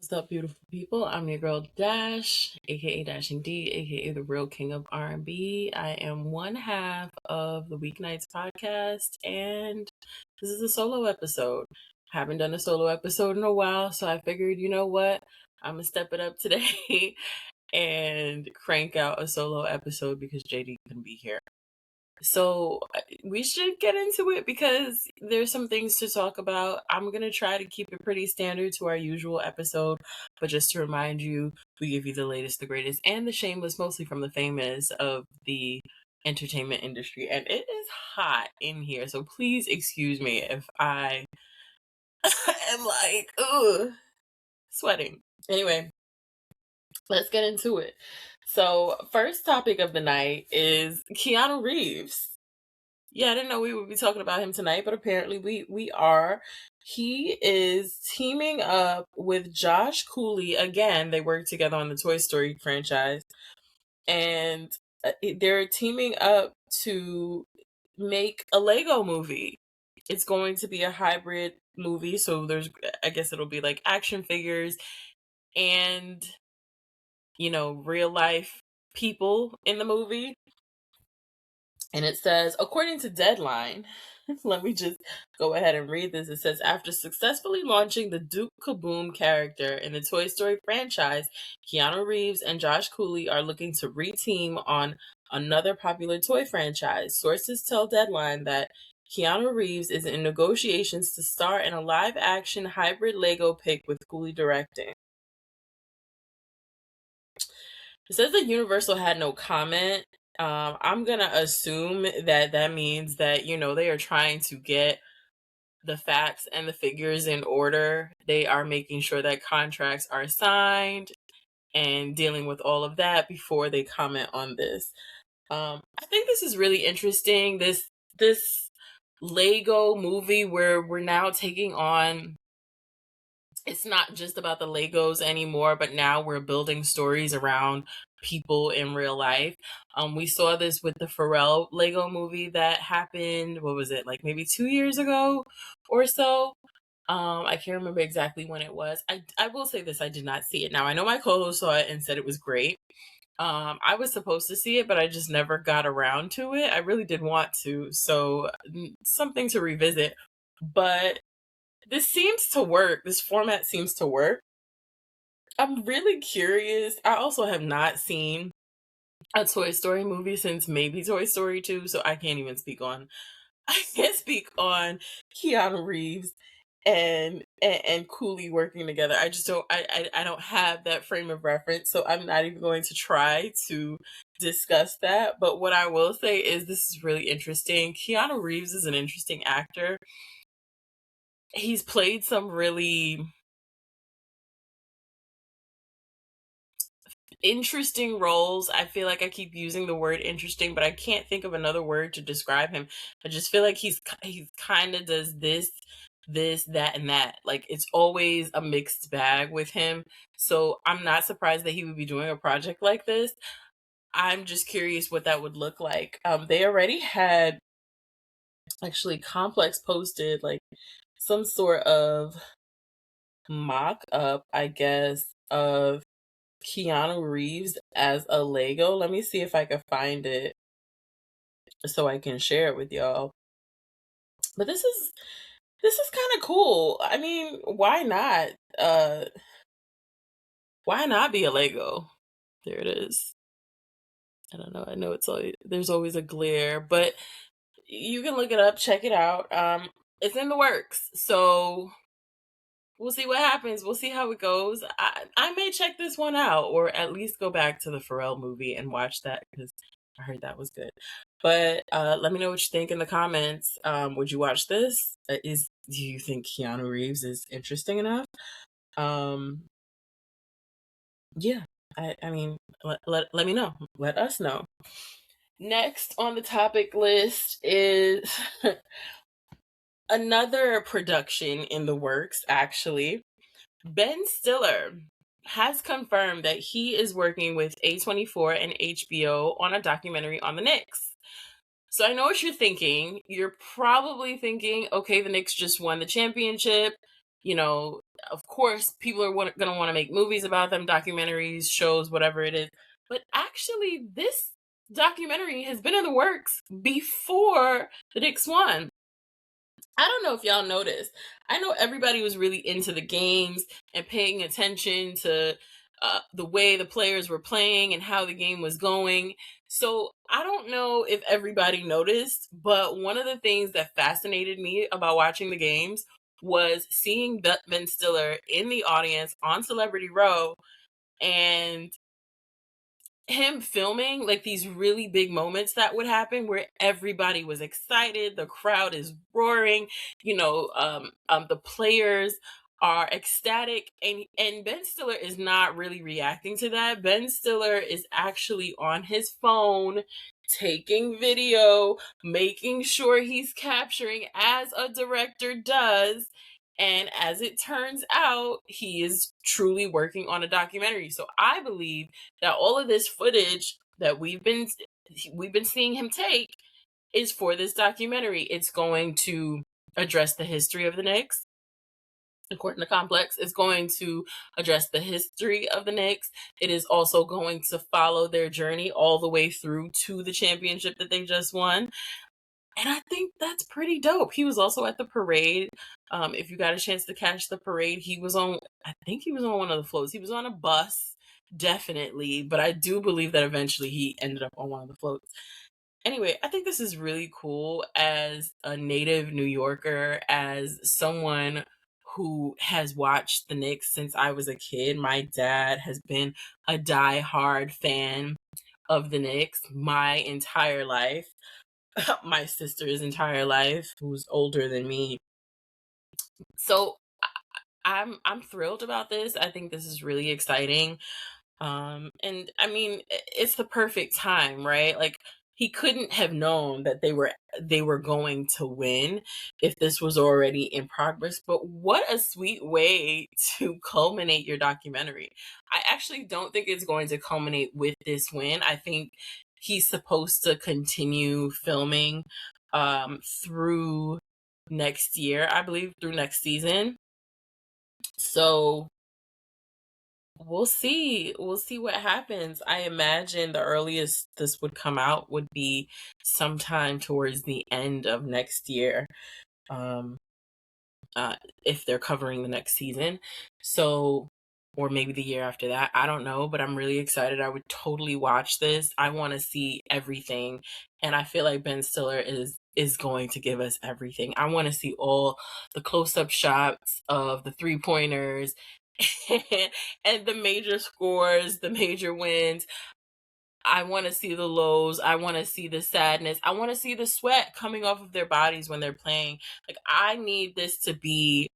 What's up, beautiful people? I'm your girl Dash, aka Dashing D, aka the real king of R&B. I am one half of the Weeknights podcast, and this is a solo episode. Haven't done a solo episode in a while, so I figured, you know what? I'm gonna step it up today and crank out a solo episode because JD can be here. So we should get into it because there's some things to talk about. I'm going to try to keep it pretty standard to our usual episode, but just to remind you, we give you the latest, the greatest, and the shameless, mostly from the famous of the entertainment industry. And it is hot in here, so please excuse me if I am like, ugh, sweating. Anyway, let's get into it. So, first topic of the night is Keanu Reeves. Yeah, I didn't know we would be talking about him tonight, but apparently we are. He is teaming up with Josh Cooley again. They work together on the Toy Story franchise, and they're teaming up to make a Lego movie. It's going to be a hybrid movie, so I guess it'll be like action figures and real life people in the movie. And it says, according to Deadline, let me just go ahead and read this. It says, after successfully launching the Duke Kaboom character in the Toy Story franchise, Keanu Reeves and Josh Cooley are looking to re-team on another popular toy franchise. Sources tell Deadline that Keanu Reeves is in negotiations to star in a live-action hybrid Lego pick with Cooley directing. It says that Universal had no comment. I'm gonna assume that means that they are trying to get the facts and the figures in order. They are making sure that contracts are signed and dealing with all of that before they comment on this. I think this is really interesting. This Lego movie where we're now taking on. It's not just about the Legos anymore, but now we're building stories around people in real life. We saw this with the Pharrell Lego movie that happened, what was it, like maybe 2 years ago or so? I can't remember exactly when it was. I will say this, I did not see it. Now, I know my co-host saw it and said it was great. I was supposed to see it, but I just never got around to it. I really did want to, so something to revisit. But this seems to work. This format seems to work. I'm really curious. I also have not seen a Toy Story movie since maybe Toy Story 2, so I can't even speak on Keanu Reeves and Cooley working together. I just don't I don't have that frame of reference, so I'm not even going to try to discuss that. But what I will say is this is really interesting. Keanu Reeves is an interesting actor. He's played some really interesting roles. I feel like I keep using the word interesting, but I can't think of another word to describe him. I just feel like he's kind of does this, that, and that. Like it's always a mixed bag with him. So I'm not surprised that he would be doing a project like this. I'm just curious what that would look like. They already had actually Complex posted like some sort of mock up, I guess, of Keanu Reeves as a Lego. Let me see if I can find it so I can share it with y'all. But this is kind of cool. I mean, why not? Why not be a Lego? There it is. I don't know. I know there's always a glare, but you can look it up, check it out. It's in the works. So we'll see what happens. We'll see how it goes. I may check this one out, or at least go back to the Pharrell movie and watch that because I heard that was good. But let me know what you think in the comments. Would you watch this? Do you think Keanu Reeves is interesting enough? Yeah. I mean, let me know. Let us know. Next on the topic list is another production in the works, actually. Ben Stiller has confirmed that he is working with A24 and HBO on a documentary on the Knicks. So I know what you're thinking. You're probably thinking, okay, the Knicks just won the championship. of course, people are going to want to make movies about them, documentaries, shows, whatever it is. But actually, this documentary has been in the works before the Knicks won. I don't know if y'all noticed. I know everybody was really into the games and paying attention to the way the players were playing and how the game was going. So I don't know if everybody noticed, but one of the things that fascinated me about watching the games was seeing Ben Stiller in the audience on Celebrity Row and him filming like these really big moments that would happen where everybody was excited, the crowd is roaring, the players are ecstatic, and Ben Stiller is not really reacting to that. Ben Stiller is actually on his phone taking video, making sure he's capturing as a director does. And as it turns out, he is truly working on a documentary. So I believe that all of this footage that we've been seeing him take is for this documentary. It's going to address the history of the Knicks. According to Complex, it's going to address the history of the Knicks. It is also going to follow their journey all the way through to the championship that they just won. And I think that's pretty dope. He was also at the parade. If you got a chance to catch the parade, I think he was on one of the floats. He was on a bus, definitely. But I do believe that eventually he ended up on one of the floats. Anyway, I think this is really cool as a native New Yorker, as someone who has watched the Knicks since I was a kid. My dad has been a diehard fan of the Knicks my entire life. My sister's entire life, who's older than me. So I'm thrilled about this. I think this is really exciting. And I mean, it's the perfect time, right? Like he couldn't have known that they were going to win if this was already in progress. But what a sweet way to culminate your documentary. I actually don't think it's going to culminate with this win. I think he's supposed to continue filming through next year, I believe, through next season. So we'll see. We'll see what happens. I imagine the earliest this would come out would be sometime towards the end of next year, um, if they're covering the next season. So, or maybe the year after that. I don't know, but I'm really excited. I would totally watch this. I want to see everything, and I feel like Ben Stiller is going to give us everything. I want to see all the close-up shots of the three-pointers and the major scores, the major wins. I want to see the lows. I want to see the sadness. I want to see the sweat coming off of their bodies when they're playing. Like I need this to be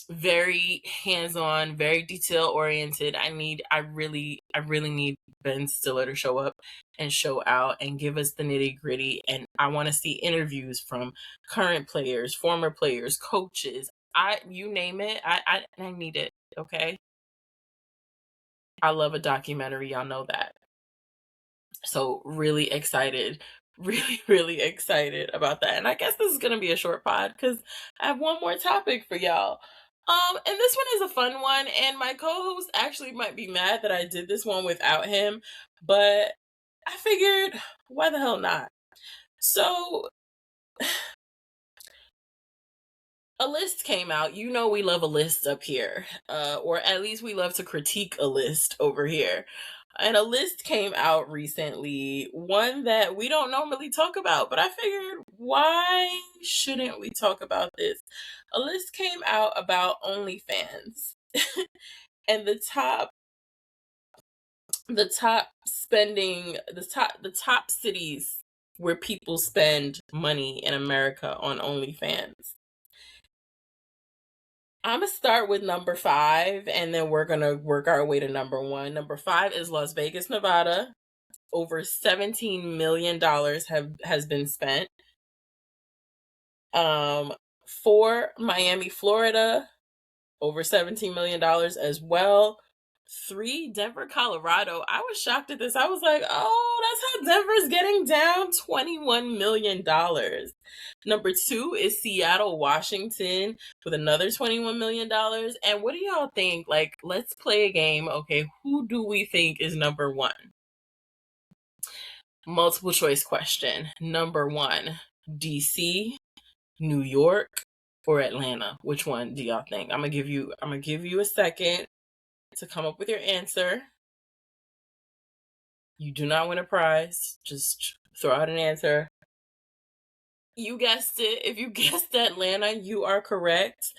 very hands-on, very detail oriented. I really need Ben Stiller to show up and show out and give us the nitty-gritty. And I want to see interviews from current players, former players, coaches. You name it. I need it. Okay. I love a documentary, y'all know that. So really excited, really excited about that. And I guess this is gonna be a short pod because I have one more topic for y'all. And this one is a fun one, and my co-host actually might be mad that I did this one without him, but I figured, why the hell not? So a list came out. You know we love a list up here, or at least we love to critique a list over here. And a list came out recently, one that we don't normally talk about, but I figured, why shouldn't we talk about this? A list came out about OnlyFans and the top cities where people spend money in America on OnlyFans. I'm gonna start with number 5, and then we're gonna work our way to number 1. Number 5 is Las Vegas, Nevada. Over $17 million has been spent. 4, Miami, Florida. Over $17 million as well. 3, Denver, Colorado. I was shocked at this. I was like, oh, that's how Denver's getting down $21 million. Number 2 is Seattle, Washington with another $21 million. And what do y'all think? Like, let's play a game. Okay, who do we think is number 1? Multiple choice question. Number 1, DC, New York, or Atlanta? Which one do y'all think? I'm gonna give you a second to come up with your answer. You do not win a prize. Just throw out an answer. You guessed it. If you guessed Atlanta, you are correct.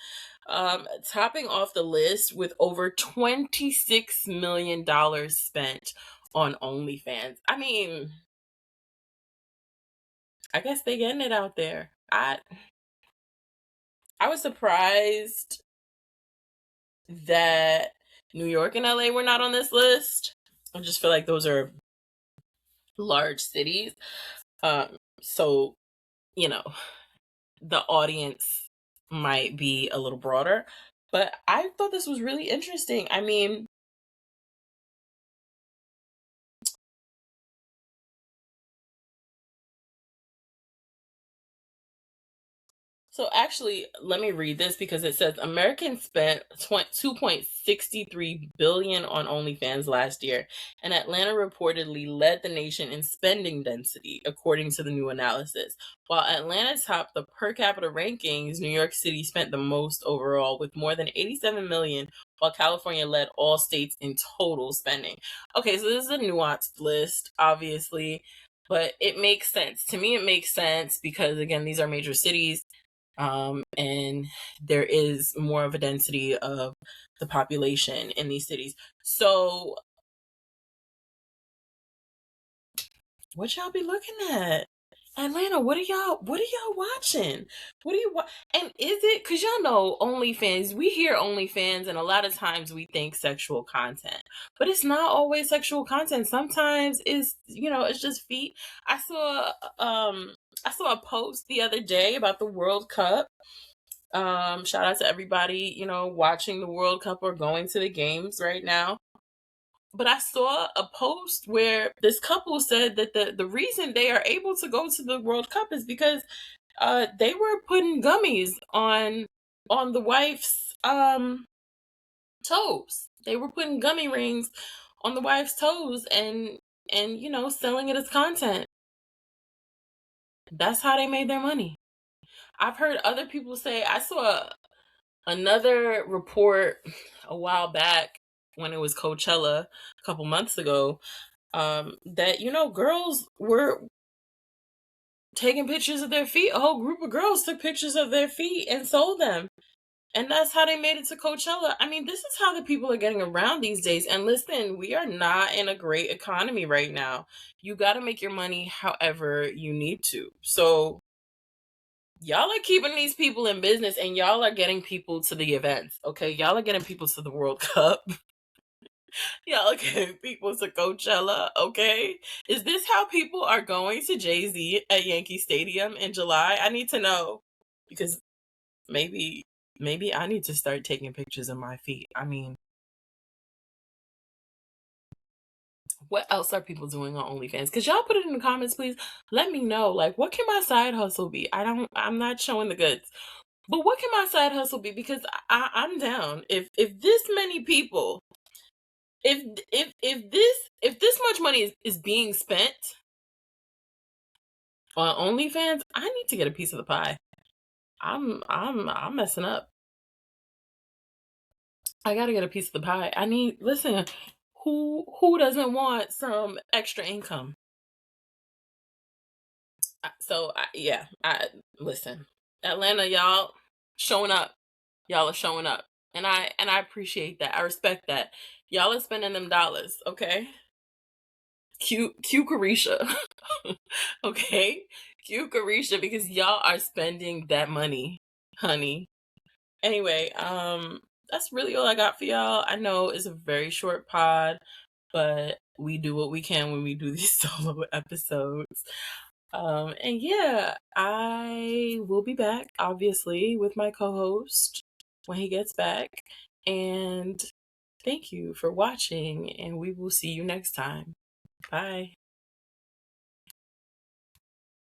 Topping off the list with over $26 million spent on OnlyFans. I mean, I guess they getting it out there. I was surprised that New York and LA were not on this list. I just feel like those are large cities. So, you know, the audience might be a little broader. But I thought this was really interesting. I mean, so actually, let me read this because it says Americans spent $2.63 billion on OnlyFans last year, and Atlanta reportedly led the nation in spending density, according to the new analysis. While Atlanta topped the per capita rankings, New York City spent the most overall with more than $87 million, while California led all states in total spending. Okay, so this is a nuanced list, obviously, but it makes sense. To me, it makes sense because, again, these are major cities. And there is more of a density of the population in these cities. So, what y'all be looking at? Atlanta, what are y'all watching? What are you and is it, cause y'all know OnlyFans, we hear OnlyFans and a lot of times we think sexual content, but it's not always sexual content. Sometimes it's, it's just feet. I saw a post the other day about the World Cup. Shout out to everybody, watching the World Cup or going to the games right now. But I saw a post where this couple said that the reason they are able to go to the World Cup is because they were putting gummies on the wife's toes. They were putting gummy rings on the wife's toes and selling it as content. That's how they made their money. I've heard other people say, I saw another report a while back when it was Coachella a couple months ago, that, girls were taking pictures of their feet. A whole group of girls took pictures of their feet and sold them. And that's how they made it to Coachella. I mean, this is how the people are getting around these days. And listen, we are not in a great economy right now. You got to make your money however you need to. So y'all are keeping these people in business and y'all are getting people to the events, okay? Y'all are getting people to the World Cup. Y'all are getting people to Coachella, okay? Is this how people are going to Jay-Z at Yankee Stadium in July? I need to know because maybe I need to start taking pictures of my feet. I mean, what else are people doing on OnlyFans? Could y'all put it in the comments, please? Let me know. Like, what can my side hustle be? I'm not showing the goods. But what can my side hustle be? Because I'm down. If this many people, if this much money is being spent on OnlyFans, I need to get a piece of the pie. I'm messing up. I gotta get a piece of the pie. Listen, who doesn't want some extra income? So listen, Atlanta, y'all showing up. Y'all are showing up. And I appreciate that. I respect that. Y'all are spending them dollars, okay? Cute Carisha. Okay? Cute Carisha, because y'all are spending that money, honey. Anyway, that's really all I got for y'all. I know it's a very short pod, but we do what we can when we do these solo episodes. And yeah, I will be back, obviously, with my co-host when he gets back. And Thank you for watching, and we will see you next time. Bye.